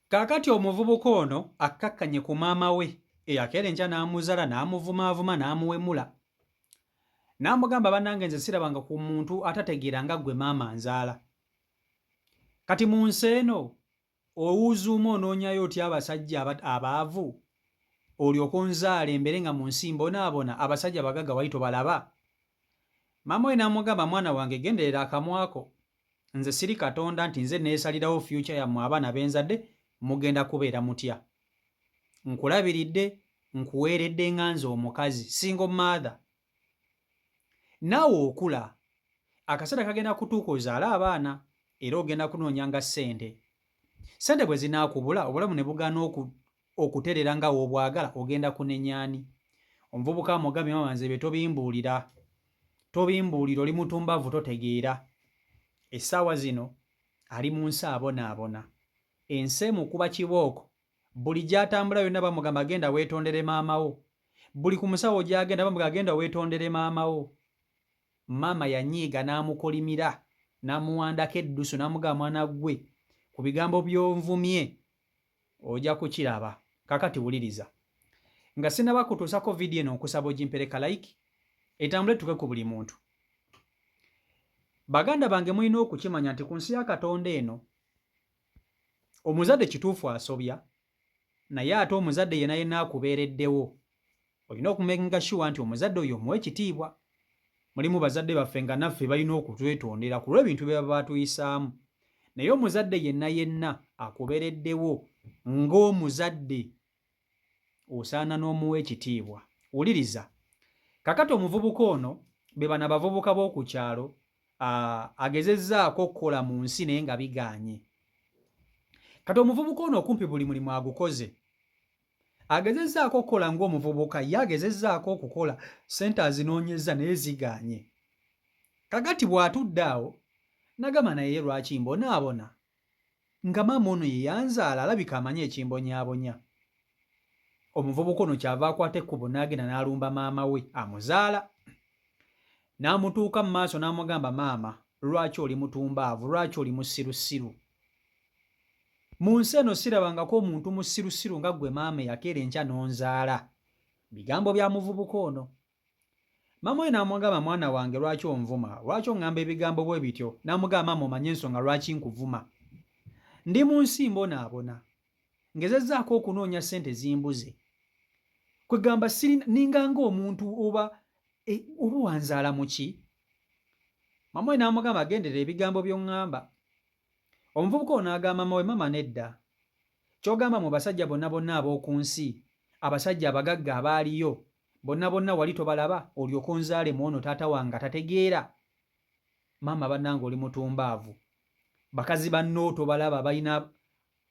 Kaakati omuvubuka ono akkakkanye ku maama we eyakeera enkya n'amuzala n'amuvumaavuma n'amuwemula n'amugamba bannange nze sirabanga ku muntu atategeera nga ggwe maama nzaala. Kati mu nsi eno owuuzuumu onoonyayo otya abasajja abaavu olyoka onzaala embeere nga mu nsi mbonaabona abasajja bagagga wali tobalaba? Maama we n'amugamba mwana wange genderera akamwako, nze siri Katonda nti nze neesalirawo fyuca yammwe abaana benzadde mugenda kubeera mutya. Nkulabiridde nkuweeredde nga nze omukazi single mother. Naawe okula akaseera kagenda kutuuka ozaale abaana era ogenda kunoonyanga ssente. Ssente bwe zinaakubula obulamu ne bugaana okuterera nga woobwagala ogenda kunenyaani? Omuvubuka amugambye maama nze bye tobimbuulira oli mutumbavu totegeera. Essaawa zino ali mu nsi abonaabona. Ensi emukuba kibooko, buli gy'atambula yonna bamugamba genda weetondere maama wo. Buli ku musawo gy'agenda bamugamba genda weetondere maama wo. Maama yanyiiga n'amukolimira n'amuwandako eddusu n'amugamba mwana ggwe ku bigambo by'onvumye ojja kukiraba. Kakati wuliriza, nga sinaba kutuusako vidiyo eno okusaba ogimpereka like etambule tuke ku buli muntu. Baganda bange mulina okukimanya nti ku nsi ya Katonda eno omuzadde kituufu asobya, naye ate omuzadde yenna yenna akubeereddewo olina okumakinga sure nti omuzadde oyo omuwa ekitiibwa. Mulimu bazadde baffe nga naffe balina okutwetondera ku lw'ebintu bye baba batuyisaamu, naye omuzadde yenna yenna akubeereddewo ng'omuzadde osaana n'omuwa ekitiibwa. Wuliriza, kakati omuvubuka ono be bano abavubuka b'oku kyalo agezezzaako okukola mu nsi naye nga bigaanye. Kati omuvubuka ono okumpi buli mulimu agukoze. Agezezzaako okukola ng'omuvubuka ye agezezzaako okukola ssente azinoonyezza naye zigaanye. Kakati bw'atudde awo nagamba naye lwaki mbonaabona nga maama ono ye yanzaala alabika amanyi ekimbonyaabonya. Omuvubuka ono kyava akwata ekkubo n'agenda n'alumba maama we amuzaala. N'amutuuka mu maaso n'amugamba maama lwaki oli mutumbaavu, lwaki oli musirusiru? Mu nsi eno sirabangako omuntu musirusiru nga ggwe maama eyakeera enkya n'onzaala. Bigambo bya muvubuka ono. Maama we n'amugamba mwana wange lwaki onvuma, lwaki oŋŋamba ebigambo bwe bityo? N'amugamba maama omanye ensonga lwaki nkuvuma. Ndi mu nsi mbonaabona, ngezezzaako okunoonya ssente zimbuze. Kwegamba ninga ng'omuntu oba wanzaala mu ki? Maama we n'amugamba genderera ebigambo by'oŋŋamba. Omuvubuka ono n'agamba maama we maama nedda. Ky'ogamba mu basajja bonna bonna ab'oku nsi, abasajja abagagga abaaliyo bonna bonna wali tobalaba olyoka onzaale mu ono taata wange tategeera? Maama bannange oli mutumbaavu. Bakazi banno tobalaba balina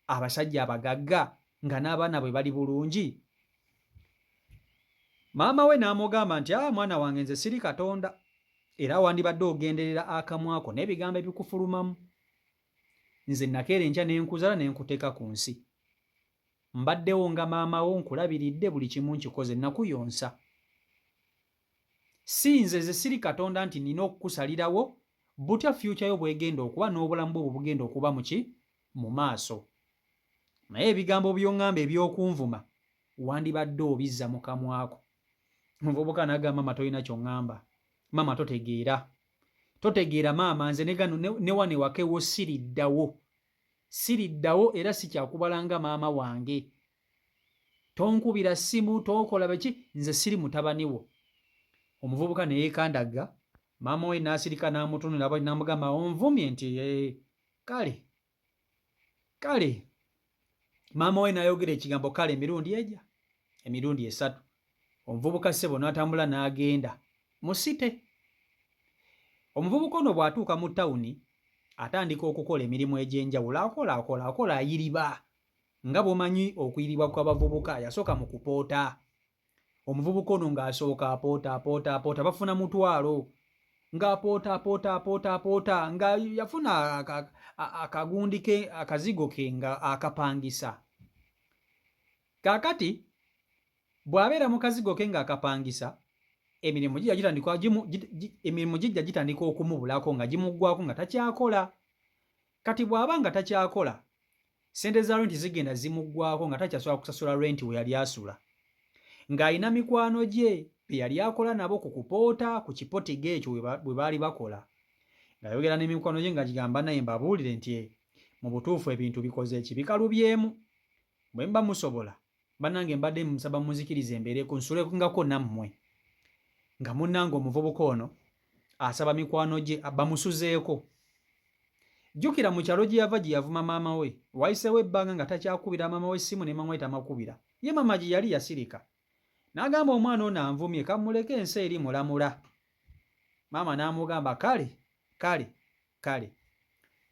abasajja abagagga nga n'abaana bwe bali bulungi? Maama we n'amugamba nti mwana wange nze siri Katonda era wandibadde ogenderera akamwako n'ebigambo ebikufulumamu. Nze nakeera enkya ne nkuzaala ne nkuteeka ku nsi. Mbaddewo nga maama wo nkulabiridde buli kimu nkikoze nakuyonsa. Si nze ze siri Katonda nti nina okukusalirawo butya fyuca yo bwegenda okuba n'obulamu bwo bugenda okuba mu maaso. Naye ebigambo by'oŋŋamba eby'okunvuma wandibadde obizza mu kamwako. Omuvubuka n'agamba maama tolina ky'oŋŋamba. Maama totegeera maama nze ne wano ewaka ewo siriddawo era sikyakubala nga maama wange. Tonkubira ssimu tokola biki, nze siri mutabani wo. Omuvubuka ne yeekandagga. Maama we n'asirika n'amutunula bali n'amugamba onvumye nti kale. Maama we n'ayogera ekigambo kale emirundi 3. Omuvubuka ssebo n'atambula n'agenda musite. Omuvubuka ono bw'atuuka mu ttawuni atandika okukola emirimu egy'enjawulo. Akola ayiriba. Nga bw'omanyi okuyiribwa kw'abavubuka yasooka mu kupoota. Omuvubuka ono ng'asooka apoota bafuna mutwalo. Ng'apoota nga yafuna akagundi ke akazigo ke nga akapangisa. Kaakati bw'abeera mu kazigo ke ng'akapangisa emirimu gijja gitandika okumubulako nga gimuggwako nga takyakola. Kati bw'aba nga takyakola sente za renti zigenda zimuggwako nga takyasobola kusasula renti we yali asula, ng'alina mikwano gye be yali akola nabo ku kupoota ku kipotiga ekyo bwe baali bakola, ng'ayogera n'emikwano gye nga gigamba naye mbabuulire nti mu butuufu ebintu bikoze eki bikalubyemu, bwe mba musobola bannange mbadde musaba muzikiriza embeere ku nsulengako nammwe, nga munnange omuvubuka ono asaba mikwano gye bamusuzeeko. Jjukira mu kyalo gye yava gye yavuma maama we, wayiseewo ebbanga nga takyakubira maama we essimu ne maama we tamakubira, ye maama gye yali yasirika, n'agamba omwana ono anvumye kamuleke ensi eri mulamula. Maama n'amugamba kale.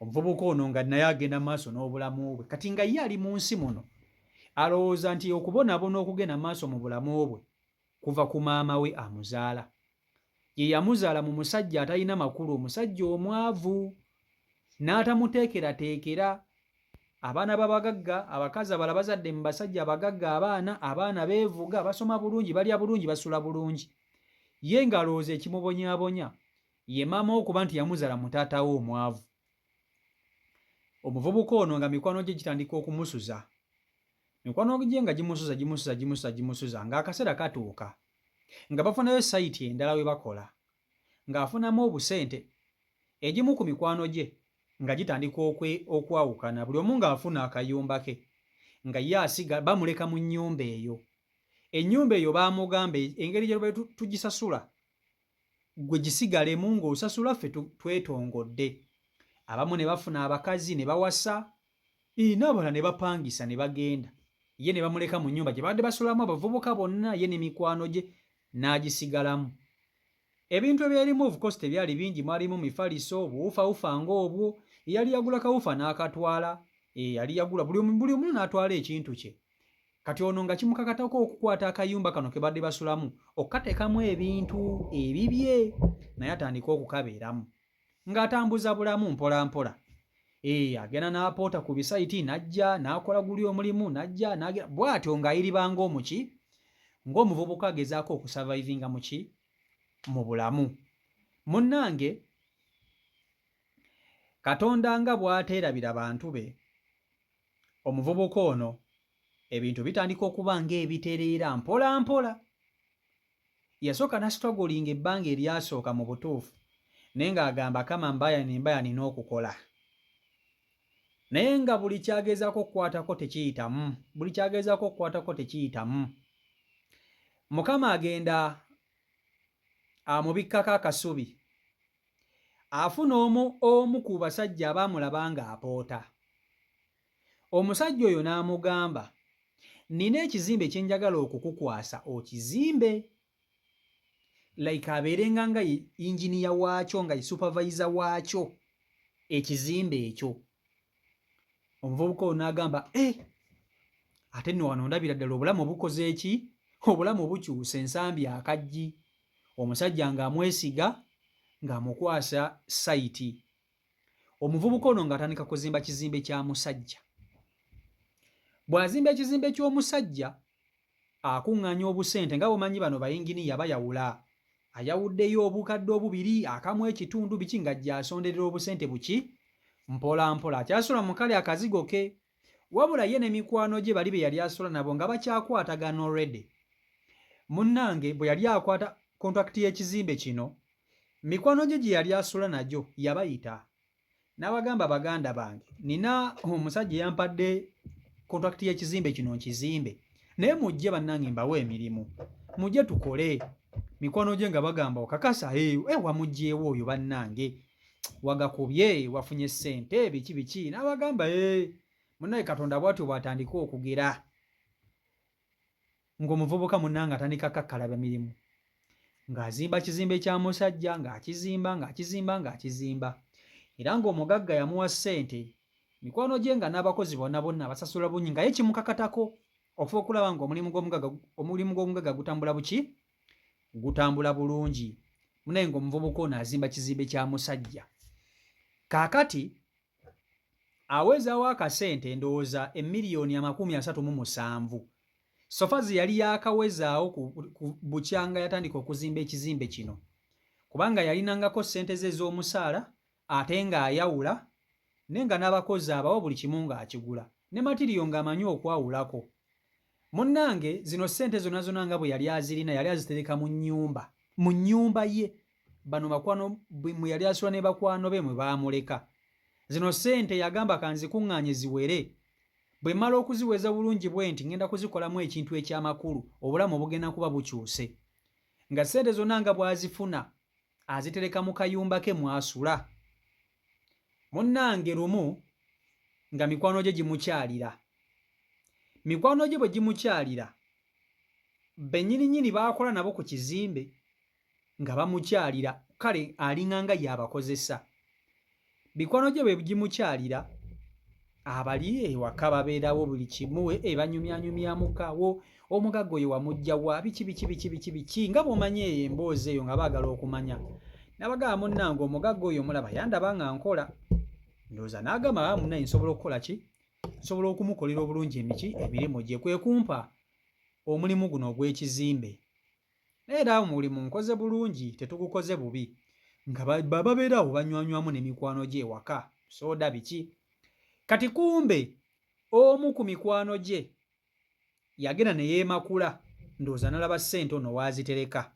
Omuvubuka ono nga naye agenda maaso n'obulamu bwe, kati nga ye ali mu nsi muno alowooza nti okubonaabona okugenda maaso mu bulamu bwe kuva ku maama we amuzaala. Ye yamuzaala mu musajja atalina makulu, omusajja omwavu, n'atamuteekerateekera. Abaana b'abagagga, abakazi abalala bazadde mu basajja abagagga, abaana beevuga, basoma bulungi, balya bulungi, basula bulungi. Ye ng'alowooza ekimubonyaabonya ye maama we kuba nti yamuzaala mu taata we omwavu. Omuvubuka ono nga mikwano gye gitandika okumusuza, mikwano gye nga gimusuza ng'akaseera katuuka nga bafunayo sayiti endala we bakola, ng'afunamu obusente, egimu ku mikwano gye nga gitandika okwawukana, buli omu ng'afuna akayumba ke, nga ye asiga bamuleka mu nnyumba eyo. Ennyumba eyo baamugamba engeri gye tugisasula gwe gisigalemu ng'osasula ffe twetongodde. Abamu ne bafuna abakazi ne bawasa, n'abalala ne bapangisa ne bagenda, ye ne bamuleka mu nnyumba gye badde basulamu abavubuka bonna, ye ne mikwano gye n'agisigalamu. Ebintu ebyalimu of course tebyali bingi, mwalimu mifaliso, buwufawufa ng'obwo, yali yagula kawufa n'akatwala, yali yagula buli omu n'atwala ekintu kye. Kati ono nga kimukakatako okukwata akayumba kano ke badde basulamu okkateekamu ebintu ebibye, naye atandika okukabeeramu ng'atambuza bulamu mpola mpola. Agenda n'apoota ku bisayiti, n'ajja n'akola guli omulimu, n'ajja n'agenda bw'atyo ng'ayiriba ng'omuvubuka agezaako okusavaivinga mu bulamu. Munnange, Katonda nga bw'ateerabira bantu be, omuvubuka ono ebintu bitandika okuba ng'ebitereera mpola mpola. Yasooka n'asitwagolinga ebbanga eryasooka mu butuufu, naye ng'agamba kama mbaya nina okukola, naye nga buli kyagezaako okukwatako tekiyitamu. Mukama agenda amubikkako akasubi, afuna omu ku basajja abaamulaba ng'apoota. Omusajja oyo n'amugamba, nina ekizimbe kye njagala okukukwasa okizimbe, like abeerenga nga yinginiya waakyo, nga ye supervisor waakyo ekizimbe ekyo. Omuvubuka ono n'agamba, ate nno wano ndabira ddala obulamu bukoze eki? Obulamu bukyuse, ensambi akaggi. Omusajja ng'amwesiga ng'amukwasa sayiti. Omuvubuka ono ng'atandika kuzimba kizimbe kya musajja. Bw'azimba ekizimbe ky'omusajja akuŋŋaanya obusente, nga bumanyi bano bayinginiya bayawula, ayawuddeyo obukadde obubiri, akamu ekitundu biki, ng'ajja asonderera obusente buki mpola mpola. Akyasula mu kale akazigo ke, wabula ye ne mikwano gye bali be yali asula nabo nga bakyakwatagana already. Munnange bwe yali akwata kontrakiti y'ekizimbe kino, mikwano gye gye yali asula nagyo yabayita n'abagamba, baganda bange, nina omusajja yampadde kontrakiti y'ekizimbe kino nkizimbe, naye mujje bannange mbawe emirimu, mujje tukole. Mikwano gye nga bagamba, okakasa wamugjeewo oyo bannange, wagakubye, wafunye ssente biki. N'abagamba munnaye Katonda bw'atyo bw'atandika okugera, ng'omuvubuka munnange atandika kakkalaba mirimu, ng'azimba kizimbe kya musajja, ng'akizimba, era ng'omugagga yamuwa ssente. Mikwano gye nga n'abakozi bonna basasula bungi, nga ye kimukakatako okufa okulaba ng'omulimu gw'omugagga gutambula buki? Gutambula bulungi. Munaye ng'omuvubuka ono azimba kizimbe kya musajja. Kaakati awezaawo akasente ndowooza $337,000. Sofazi yali yakawezaawo ku bukyanga yatandika okuzimba ekizimbe kino, kubanga yalinangako ssente ze ez'omusaala ate ng'ayawula, naye nga n'abakozi abawo buli kimu ng'akigula. ne matiriyo ng'amanyi okwawulako. Munnange zino ssente zonna zonna nga bwe yali azirina yali azitereka mu nnyumba ye. Bano bakwano mwe yali asula ne bakwano be mwe baamuleka. Zino ssente yagamba kanzikuŋŋaanye ziwere. Bwe mmala okuziweza bulungi bwe nti ngenda kuzikolamu ekintu eky'amakulu, obulamu bugenda kuba bukyuse. Nga ssente zonna nga bw'azifuna azitereka mu kayumba ke mw'asula. Munnange lumu nga mikwano gye gimukyalira. Mikwano gye bwe gimukyalira, bennyininyini baakola nabo ku kizimbe nga bamukyalira, kale alinganga yabakozesa. Mikwano gye bwe gimukyalira, abali ewaka babeerawo buli kimu banyumyanyumyamukawo, omugagga oyo wamugja wa biki nga bw'omanyi emboozi eyo nga baagala okumanya. Nabagamba munnange omugagga oyo omulaba yandaba nga nkola. Ndowooza n'agamba munnaye nsobola okukola ki? Nsobola okumukolera obulungi emirimu gye, kwe kumpa omulimu guno ogw'ekizimbe. Era omulimu nkoze bulungi, tetugukoze bubi. Nga babeerawo banywanywamu n'emikwano gye ewaka, sooda biki. Kati kumbe omu ku mikwano gye yagenda ne yeemakula, ndowooza n'alaba ssente ono waazitereka.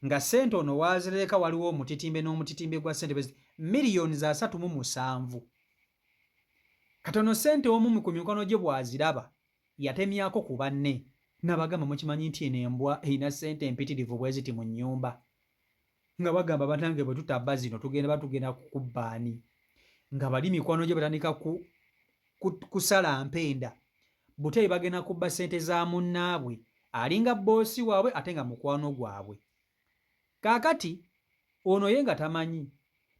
Nga ssente ono waazitereka waliwo omutitimbe n'omutitimbe gwa ssente miliyoni za 3.7. Katono ssente omu ku mikono gye bw'aziraba yatemyako ku banne. N'abagamba mukimanyi nti eno embwa erina ssente empitirivu bwe ziti mu nnyumba. Nga bagamba bannange bwe tutabba zino batugenda kukubba ani. Nga bali mikwano gye batandika kusala mpenda. Buteeyi bagenda kubba ssente za munnaabwe alinga boosi waabwe ate nga mukwano gwabwe. Kaakati ono ye nga tamanyi,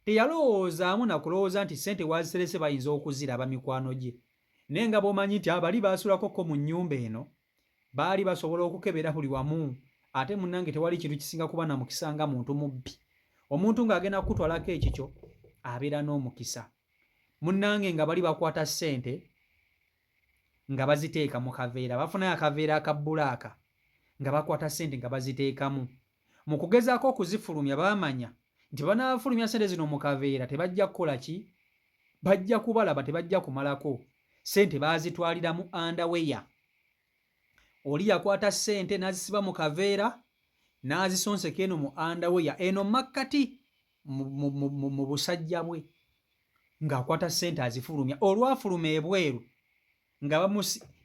teyalowoozaamu na kulowooza nti ssente waziterese bayinza okuziraba mikwano gye. Naye nga bw'omanyi nti abali baasulakokko mu nnyumba eno baali basobola okukebera buli wamu, ate munnange tewali kintu kisinga kuba na mukisa nga muntu mubbi. Omuntu ng'agenda kukutwalako ekikyo abeera n'omukisa. Munnange nga bali bakwata ssente nga baziteeka mu kaveera, bafunayo akaveera aka bbulaaka nga bakwata ssente nga baziteekamu. Mu kugezaako okuzifulumya baamanya nti banaafulumya ssente zino mu kaveera tebajja kukola ki? Bajja kubalaba, tebajja kumalako. Ssente baazitwalira mu underwear. Oli yakwata ssente n'azisiba mu kaveera n'azisonseka eno mu underwear, eno makkati mu busajja bwe, ng'akwata ssente azifulumya. Olwafuluma ebweru nga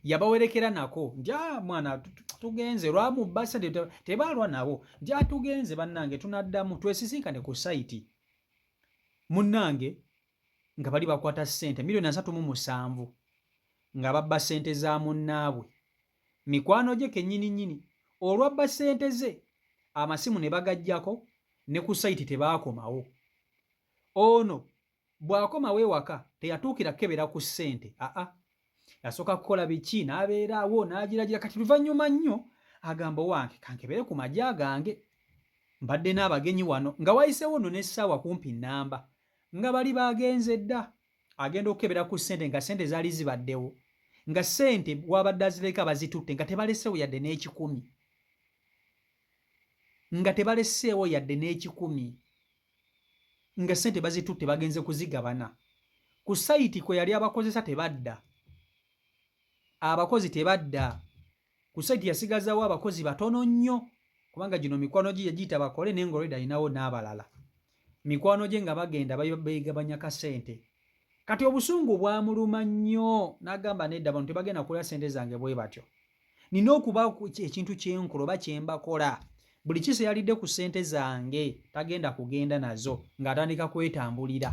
yabawerekera nako nti mwana tugenze, lwamubba ssente tebaalwa nabo nti tugenze bannange tunaddamu twesisinkane ku sayiti. Munnange nga bali bakwata ssente miliyoni 3.7 nga babba ssente za munnaabwe. Mikwano gye kennyininyini olwabba ssente ze amasimu ne bagajjako, ne ku sayiti tebaakomawo. Ono bw'akomawo ewaka teyatuukira kukebera ku ssente, yasooka kukola biki? N'abeeraawo n'agiragira. Kati luvannyuma nnyo agamba wange kankebere ku magya gange, mbadde n'abagenyi wano, nga wayiseewo nno n'essaawa kumpi nnamba, nga bali baagenze dda. Agenda okukebera ku ssente nga ssente zaali zibaddewo, nga ssente wabadde azireka bazitutte nga tebaleseewo yadde n'ekikumi, nga ssente bazitutte bagenze kuzigabana. Ku sayiti kwe yali abakozesa tebadda, abakozi tebadda. Ku sayiti yasigazaawo abakozi batono nnyo, kubanga gino mikwano gye yagiyita bakole naye ng'olwedda alinawo n'abalala. Mikwano gye nga bagenda beegabanya ka ssente. Kati obusungu bwamuluma nnyo n'agamba nedda bano tebagenda kulya ssente zange bwe batyo. Nina okuba ekintu kyenkola oba kyembakola. Buli kise yalidde ku ssente zange tagenda kugenda nazo, ng'atandika kwetambulira.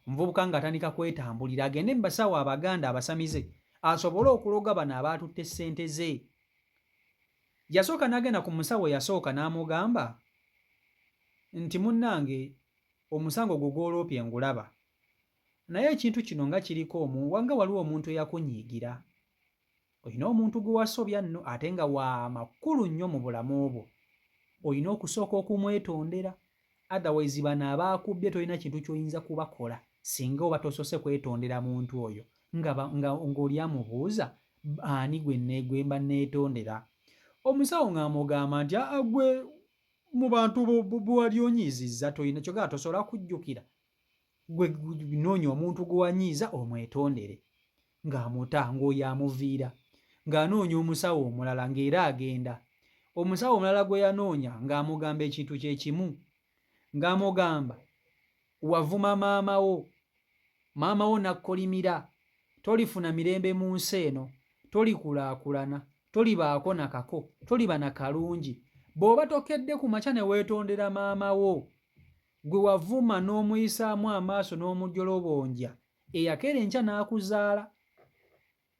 Omuvubuka ng'atandika kwetambulira agende mu basawo Abaganda abasamize asobole okuloga bano abaatutte ssente ze. Yasooka n'agenda ku musawo yasooka n'amugamba nti munnange omusango gwo gw'oloopye ngulaba, naye ekintu kino nga kiriko wanga waliwo omuntu eyakunyiigira. Olina omuntu gwe wasobya nno ate nga wa makulu nnyo mu bulamu bwo. Olina okusooka okumwetondera, otherwise bano abaakubbye tolina kintu ky'oyinza kubakola singa oba tosose kwetondera muntu oyo ng'oli amubuuza ani gwe mba neetondera. Omusawo ng'amugamba nti gwe mu bantu bwali onyiizizza tolina kyogera tosobola kujjukira, gwe noonya omuntu gwe wanyiiza omwetondere. ng'amuta ng'oyo amuviira ng'anoonya omusawo omulala ng'era agenda omusawo omulala gwe yanoonya ng'amugamba ekintu kye kimu ng'amugamba wavuma maama wo nakkolimira tolifuna mirembe mu nsi eno tolikulaakulana tolibaako nakako toliba na kalungi bw'oba tokedde ku makya ne weetondera maama wo gwe wavuma n'omuyisaamu amaaso n'omujolobonja eyakeera enkya n'akuzaala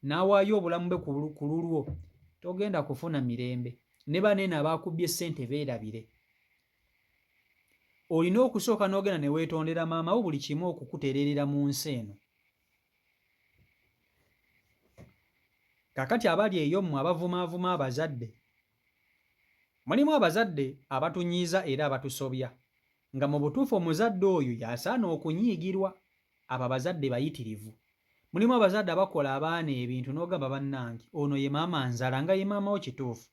n'awaayo obulamu bwe ku lulwo togenda kufuna mirembe ne banene abaakubbye ssente beerabire olina okusooka n'ogenda ne weetondera maama wo buli kimu okukutereerera mu nsi eno kakati abali eyo mmwe abavumaavuma abazadde mulimu abazadde abatunyiiza era abatusobya nga mu butuufu omuzadde oyo y'asaana okunyiigirwa abo abazadde bayitirivu mulimu abazadde abakola abaana ebintu n'ogamba bannange ono ye maama nzala nga ye maama wo kituufu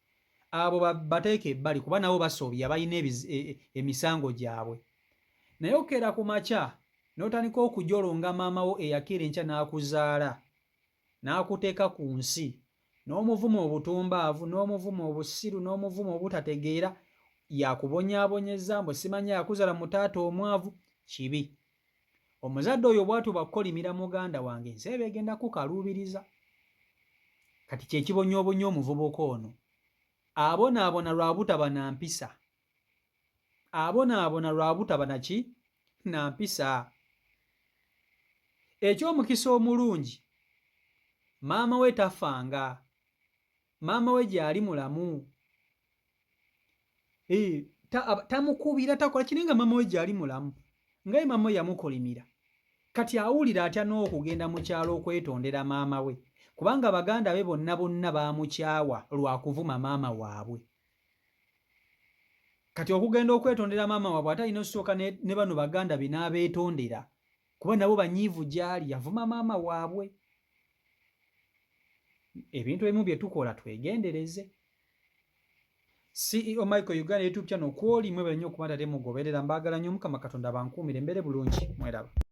abo bateeka ebbali kuba nabo basobya balina emisango gyabwe naye okera ku makya n'otandika okujolonga maama wo eyakeera enkya n'akuzaala n'akuteeka ku nsi n'omuvuma obutumbaavu n'omuvuma obusiru n'omuvuma obutategeera yakubonyaabonyeza mbu simanya yakuzaala mu taata omwavu kibi omuzadde oyo bw'atuba kukolimira muganda wange ensi eba egenda kukaluubiriza kati kyekibonyoobonya omuvubuka ono abonaabona lwa butaba na mpisa abonaabona lwa butaba naki na mpisa eky'omukisa omulungi maama we tafanga maama we gy'ali mulamu tamukubira takola kiri nga maama we gy'ali mulamu ngaye maama we yamukolimira kati awulira atya n'okugenda mu kyalo okwetondera maama we kubanga baganda be bonna baamukyawa lwa kuvuma maama waabwe kati okugenda okwetondera maama waabwe ate alina osooka ne bano baganda be n'abeetondera kuba nabo banyiivu gy'ali yavuma maama waabwe ebintu ebimu bye tukola twegendereze CEO Michael Uganda YouTube channel kwoli mwebale nnyo okuba ate mugoberera mbaagala nnyo Mukama Katonda bankuumire mbere bulungi mweraba